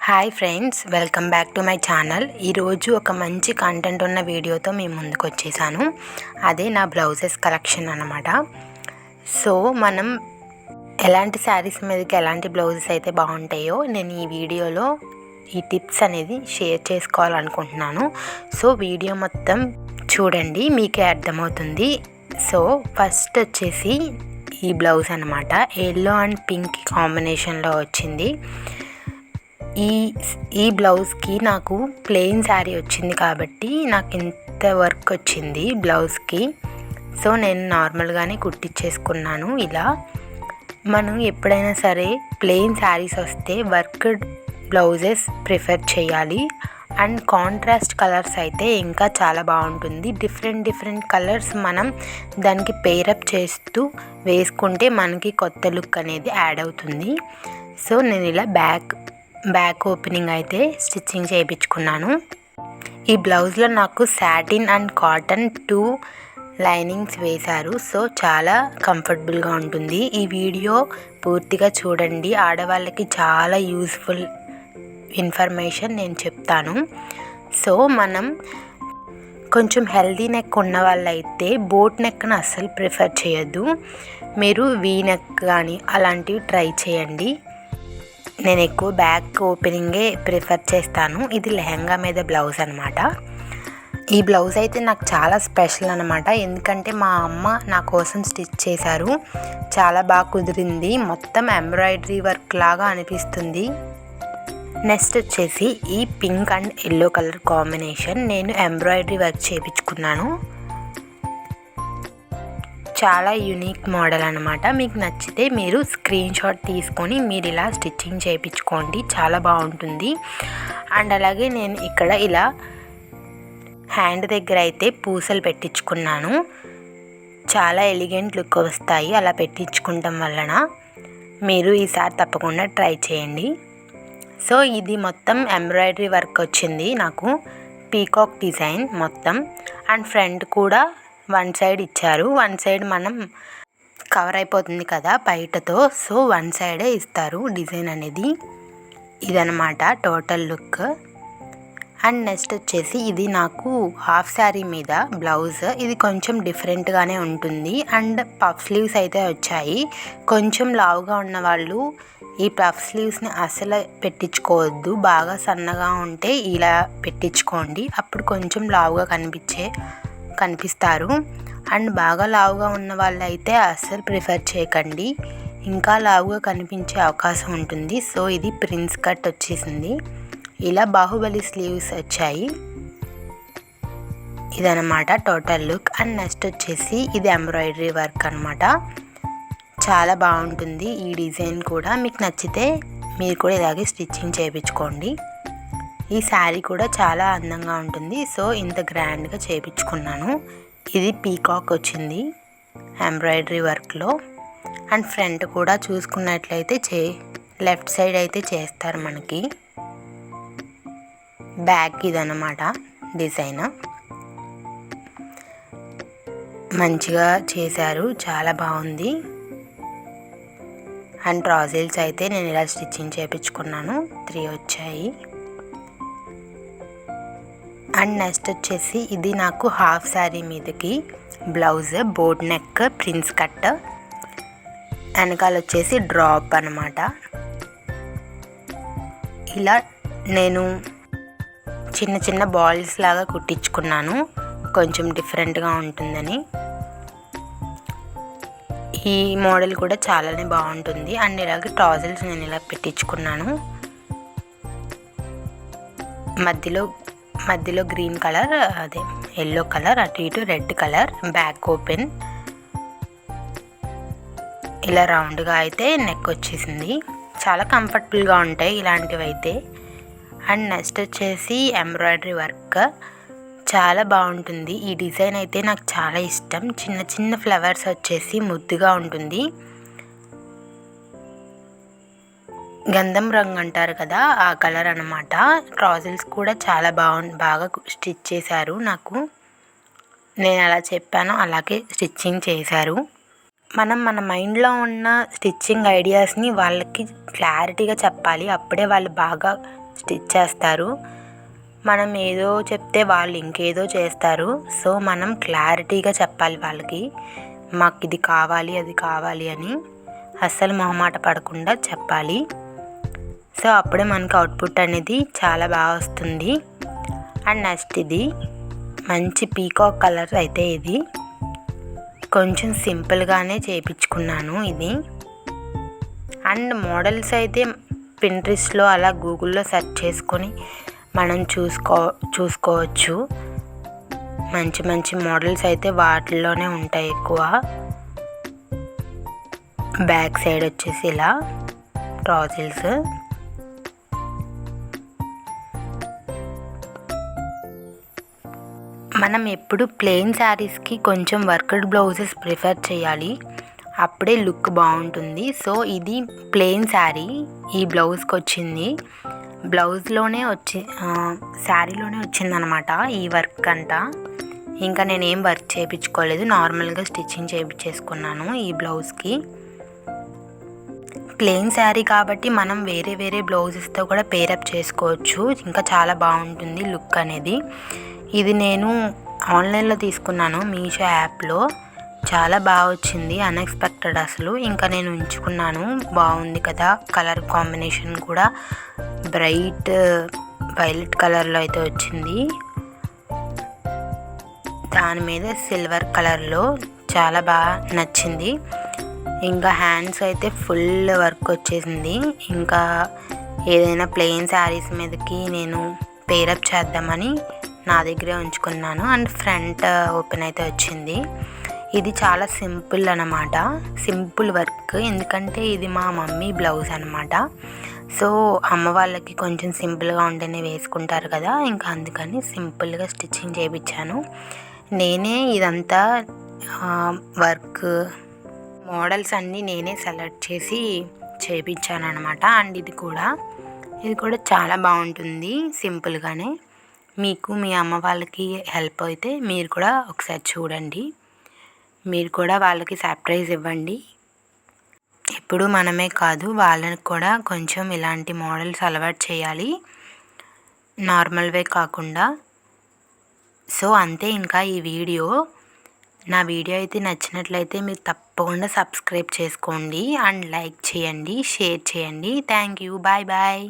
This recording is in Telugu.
Hi friends, welcome back to my channel. ఈరోజు ఒక మంచి కంటెంట్ ఉన్న వీడియోతో మీ ముందుకు వచ్చేసాను. అదే నా బ్లౌజెస్ కలెక్షన్ అన్నమాట. సో మనం ఎలాంటి శారీస్ మీదకి ఎలాంటి బ్లౌజెస్ అయితే బాగుంటాయో నేను ఈ వీడియోలో ఈ టిప్స్ అనేది షేర్ చేసుకోవాలనుకుంటున్నాను. సో వీడియో మొత్తం చూడండి, మీకే అర్థమవుతుంది. సో ఫస్ట్ వచ్చేసి ఈ బ్లౌజ్ అన్నమాట. ఎల్లో అండ్ పింక్ కాంబినేషన్లో వచ్చింది. ఈ బ్లౌజ్కి నాకు ప్లెయిన్ శారీ వచ్చింది కాబట్టి నాకు ఇంత వర్క్ వచ్చింది బ్లౌజ్కి. సో నేను నార్మల్గానే కుట్టించేసుకున్నాను. ఇలా మనం ఎప్పుడైనా సరే ప్లెయిన్ శారీస్ వస్తే వర్క్డ్ బ్లౌజెస్ ప్రిఫర్ చేయాలి. అండ్ కాంట్రాస్ట్ కలర్స్ అయితే ఇంకా చాలా బాగుంటుంది. డిఫరెంట్ కలర్స్ మనం దానికి పేరప్ చేస్తూ వేసుకుంటే మనకి కొత్త లుక్ అనేది యాడ్ అవుతుంది. సో నేను ఇలా బ్యాక్ ఓపెనింగ్ అయితే స్టిచ్చింగ్ చేయించుకున్నాను. ఈ బ్లౌజ్లో నాకు సాటిన్ అండ్ కాటన్ 2 లైనింగ్స్ వేశారు. సో చాలా కంఫర్టబుల్గా ఉంటుంది. ఈ వీడియో పూర్తిగా చూడండి, ఆడవాళ్ళకి చాలా యూస్ఫుల్ ఇన్ఫర్మేషన్ నేను చెప్తాను. సో మనం కొంచెం హెల్దీ నెక్ ఉన్న వాళ్ళైతే బోట్ నెక్ను అస్సలు ప్రిఫర్ చేయొద్దు. మీరు వీ నెక్ కానీ అలాంటివి ట్రై చేయండి. నేను ఎక్కువ బ్యాక్ ఓపెనింగే ప్రిఫర్ చేస్తాను. ఇది లెహంగా మీద బ్లౌజ్ అనమాట. ఈ బ్లౌజ్ అయితే నాకు చాలా స్పెషల్ అనమాట. ఎందుకంటే మా అమ్మ నా కోసం స్టిచ్ చేశారు. చాలా బాగా కుదిరింది. మొత్తం ఎంబ్రాయిడరీ వర్క్ లాగా అనిపిస్తుంది. నెక్స్ట్ వచ్చేసి ఈ pink and yellow colour combination నేను ఎంబ్రాయిడరీ వర్క్ చేయించుకున్నాను. చాలా యూనిక్ మోడల్ అనమాట. మీకు నచ్చితే మీరు స్క్రీన్ షాట్ తీసుకొని మీరు ఇలా స్టిచ్చింగ్ చేయించుకోండి, చాలా బాగుంటుంది. అండ్ అలాగే నేను ఇక్కడ ఇలా హ్యాండ్ దగ్గర అయితే పూసలు పెట్టించుకున్నాను. చాలా ఎలిగెంట్ లుక్ వస్తాయి అలా పెట్టించుకోవడం వలన. మీరు ఈసారి తప్పకుండా ట్రై చేయండి. సో ఇది మొత్తం ఎంబ్రాయిడరీ వర్క్ వచ్చింది నాకు, పీకాక్ డిజైన్ మొత్తం. అండ్ ఫ్రంట్ కూడా వన్ సైడ్ ఇచ్చారు. వన్ సైడ్ మనం కవర్ అయిపోతుంది కదా బయటతో, సో వన్ సైడే ఇస్తారు డిజైన్ అనేది. ఇదనమాట టోటల్ లుక్. అండ్ నెక్స్ట్ వచ్చేసి ఇది నాకు హాఫ్ శారీ మీద బ్లౌజ్. ఇది కొంచెం డిఫరెంట్గానే ఉంటుంది. అండ్ పఫ్ స్లీవ్స్ అయితే వచ్చాయి. కొంచెం లావుగా ఉన్న వాళ్ళు ఈ పఫ్ స్లీవ్స్ని అసలు పెట్టించుకోవద్దు. బాగా సన్నగా ఉంటే ఇలా పెట్టించుకోండి, అప్పుడు కొంచెం లావుగా కనిపిస్తారు. అండ్ బాగా లావుగా ఉన్న వాళ్ళు అయితే అస్సలు ప్రిఫర్ చేయకండి, ఇంకా లావుగా కనిపించే అవకాశం ఉంటుంది. సో ఇది ప్రిన్స్ కట్ వచ్చేసింది. ఇలా బాహుబలి స్లీవ్స్ వచ్చాయి. ఇదనమాట టోటల్ లుక్. అండ్ నెక్స్ట్ వచ్చేసి ఇది ఎంబ్రాయిడరీ వర్క్ అనమాట. చాలా బాగుంటుంది ఈ డిజైన్ కూడా. మీకు నచ్చితే మీరు కూడా ఇలాగే స్టిచ్చింగ్ చేయించుకోండి. ఈ శారీ కూడా చాలా అందంగా ఉంటుంది. సో ఇంత గ్రాండ్గా చేయించుకున్నాను. ఇది పీకాక్ వచ్చింది ఎంబ్రాయిడరీ వర్క్లో. అండ్ ఫ్రంట్ కూడా చూసుకున్నట్లయితే లెఫ్ట్ సైడ్ అయితే చేస్తారు మనకి. బ్యాక్ ఇదన్నమాట డిజైన్. మంచిగా చేశారు, చాలా బాగుంది. అండ్ ట్రాజిల్స్ అయితే నేను ఇలా స్టిచ్చింగ్ చేయించుకున్నాను. 3 వచ్చాయి. అండ్ నెక్స్ట్ వచ్చేసి ఇది నాకు హాఫ్ శారీ మీదకి blouse, boat neck, prince cut, వెనకాల వచ్చేసి డ్రాప్ అనమాట. ఇలా నేను చిన్న బాల్స్ లాగా కుట్టించుకున్నాను, కొంచెం డిఫరెంట్గా ఉంటుందని. ఈ మోడల్ కూడా చాలానే బాగుంటుంది. అండ్ ఇలాగే ట్రాజిల్స్ నేను ఇలా పెట్టించుకున్నాను. మధ్యలో గ్రీన్ కలర్, అదే ఎల్లో కలర్, అటు ఇటు రెడ్ కలర్. బ్యాక్ ఓపెన్ ఇలా రౌండ్గా అయితే నెక్ వచ్చేసింది. చాలా కంఫర్టబుల్గా ఉంటాయి ఇలాంటివి అయితే. అండ్ నెక్స్ట్ వచ్చేసి ఎంబ్రాయిడరీ వర్క్ చాలా బాగుంటుంది. ఈ డిజైన్ అయితే నాకు చాలా ఇష్టం. చిన్న ఫ్లవర్స్ వచ్చేసి ముద్దుగా ఉంటుంది. గంధం రంగు అంటారు కదా, ఆ కలర్ అనమాట. ట్రాజిల్స్ కూడా చాలా బాగా స్టిచ్ చేశారు. నాకు నేను అలా చెప్పాను అలాగే స్టిచ్చింగ్ చేశారు. మనం మన మైండ్లో ఉన్న స్టిచ్చింగ్ ఐడియాస్ని వాళ్ళకి క్లారిటీగా చెప్పాలి. అప్పుడే వాళ్ళు బాగా స్టిచ్ చేస్తారు. మనం ఏదో చెప్తే వాళ్ళు ఇంకేదో చేస్తారు. సో మనం క్లారిటీగా చెప్పాలి వాళ్ళకి, మాకు ఇది కావాలి అది కావాలి అని అస్సలు మొహమాట పడకుండా చెప్పాలి. సో అప్పుడే మనకి అవుట్పుట్ అనేది చాలా బాగా వస్తుంది. అండ్ నెక్స్ట్ ఇది మంచి పీకాక్ కలర్ అయితే ఇది కొంచెం సింపుల్గానే చేయించుకున్నాను ఇది. అండ్ మోడల్స్ అయితే పింట్రెస్ట్లో అలా గూగుల్లో సెర్చ్ చేసుకొని మనం చూసుకోవచ్చు. మంచి మంచి మోడల్స్ అయితే వాటిల్లోనే ఉంటాయి ఎక్కువ. బ్యాక్ సైడ్ వచ్చేసి ఇలా ట్రాజిల్స్. మనం ఎప్పుడు ప్లెయిన్ శారీస్కి కొంచెం వర్క్డ్ బ్లౌజెస్ ప్రిఫర్ చేయాలి, అప్పుడే లుక్ బాగుంటుంది. సో ఇది ప్లెయిన్ శారీ ఈ బ్లౌజ్కి వచ్చింది. బ్లౌజ్లోనే శారీలోనే వచ్చిందనమాట ఈ వర్క్ అంతా. ఇంకా నేనేం వర్క్ చేయించుకోలేదు, నార్మల్గా స్టిచ్చింగ్ చేయించేసుకున్నాను ఈ బ్లౌజ్కి. ప్లెయిన్ శారీ కాబట్టి మనం వేరే వేరే బ్లౌజెస్తో కూడా పేరప్ చేసుకోవచ్చు, ఇంకా చాలా బాగుంటుంది లుక్ అనేది. ఇది నేను ఆన్లైన్లో తీసుకున్నాను, మీషో యాప్లో. చాలా బాగా వచ్చింది, అన్ఎక్స్పెక్టెడ్ అసలు. ఇంకా నేను ఉంచుకున్నాను, బాగుంది కదా. కలర్ కాంబినేషన్ కూడా బ్రైట్ వైలెట్ కలర్లో అయితే వచ్చింది. దాని మీద సిల్వర్ కలర్లో చాలా బాగా నచ్చింది. ఇంకా హ్యాండ్స్ అయితే ఫుల్ వర్క్ వచ్చేసింది. ఇంకా ఏదైనా ప్లెయిన్ శారీస్ మీదకి నేను పేరప్ చేద్దామని నా దగ్గరే ఉంచుకున్నాను. అండ్ ఫ్రంట్ ఓపెన్ అయితే వచ్చింది. ఇది చాలా సింపుల్ అన్నమాట, సింపుల్ వర్క్. ఎందుకంటే ఇది మా మమ్మీ బ్లౌజ్ అనమాట. సో అమ్మ వాళ్ళకి కొంచెం సింపుల్గా ఉంటేనే వేసుకుంటారు కదా, ఇంకా అందుకని సింపుల్గా స్టిచ్చింగ్ చేయించాను. నేనే ఇదంతా వర్క్ మోడల్స్ అన్నీ నేనే సెలెక్ట్ చేసి చేయించాను అనమాట. అండ్ ఇది కూడా చాలా బాగుంటుంది సింపుల్గానే. మీకు మీ అమ్మ వాళ్ళకి హెల్ప్ అయితే మీరు కూడా ఒకసారి చూడండి, మీరు కూడా వాళ్ళకి సర్ప్రైజ్ ఇవ్వండి. ఎప్పుడు మనమే కాదు, వాళ్ళకి కూడా కొంచెం ఇలాంటి మోడల్స్ అలవాటు చేయాలి, నార్మల్ వే కాకుండా. సో అంతే. ఇంకా ఈ నా వీడియో అయితే నచ్చినట్లయితే మీరు తప్పకుండా సబ్స్క్రైబ్ చేసుకోండి అండ్ లైక్ చేయండి, షేర్ చేయండి. Thank you. Bye bye.